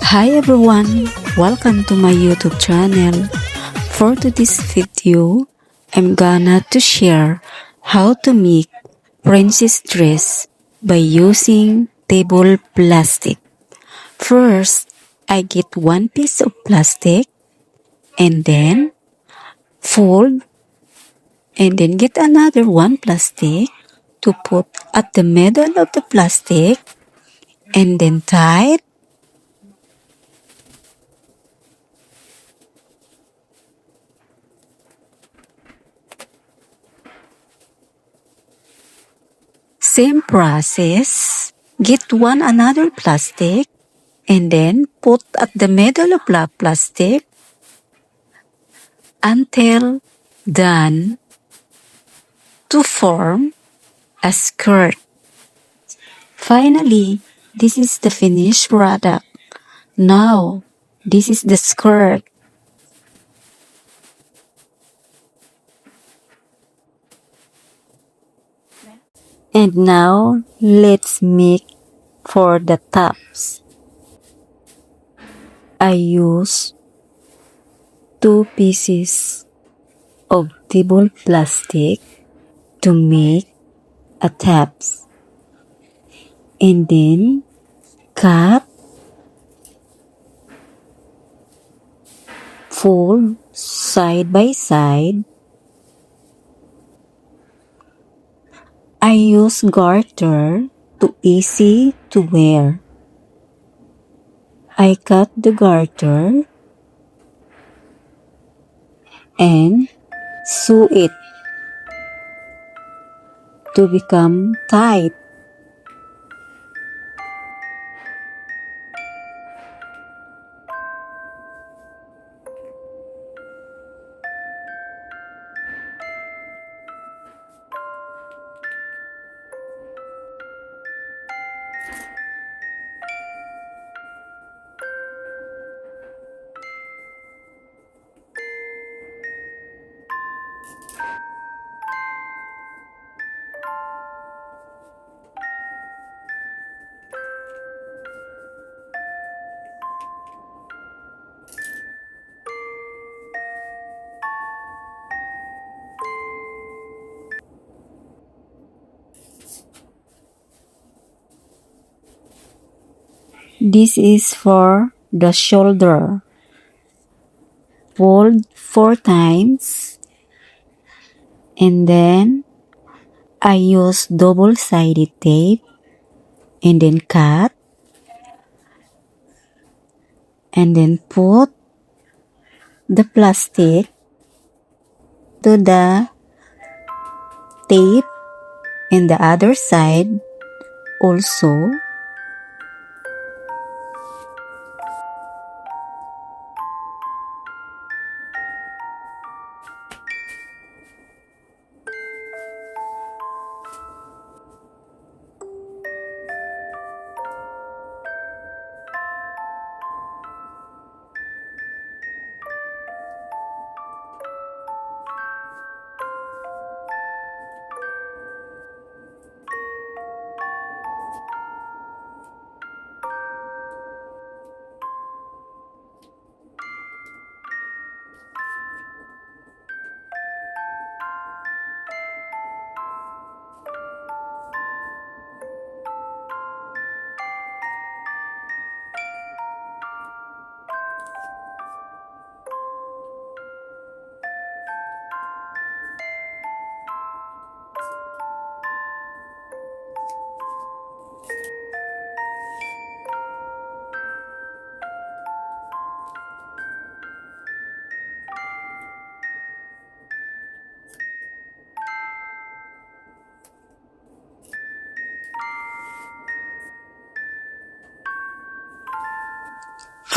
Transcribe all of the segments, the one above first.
Hi everyone, welcome to my YouTube channel. For today's video, I'm gonna to share how to make princess dress by using table plastic. First, I get one piece of plastic and then fold and then get another one plastic to put at the middle of the plastic and then tie it. Same process. Get one another plastic and then put at the middle of the plastic until done to form a skirt. Finally, this is the finished product. Now, this is the skirt. And now, let's make for the tops. I use 2 pieces of table plastic to make a tabs. And then cut, fold side by side. I use garter to easy to wear. I cut the garter and sew it to become tight. This is for the shoulder. Fold 4 times and then I use double-sided tape and then cut and then put the plastic to the tape and the other side also.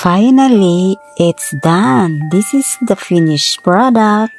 Finally, it's done. This is the finished product.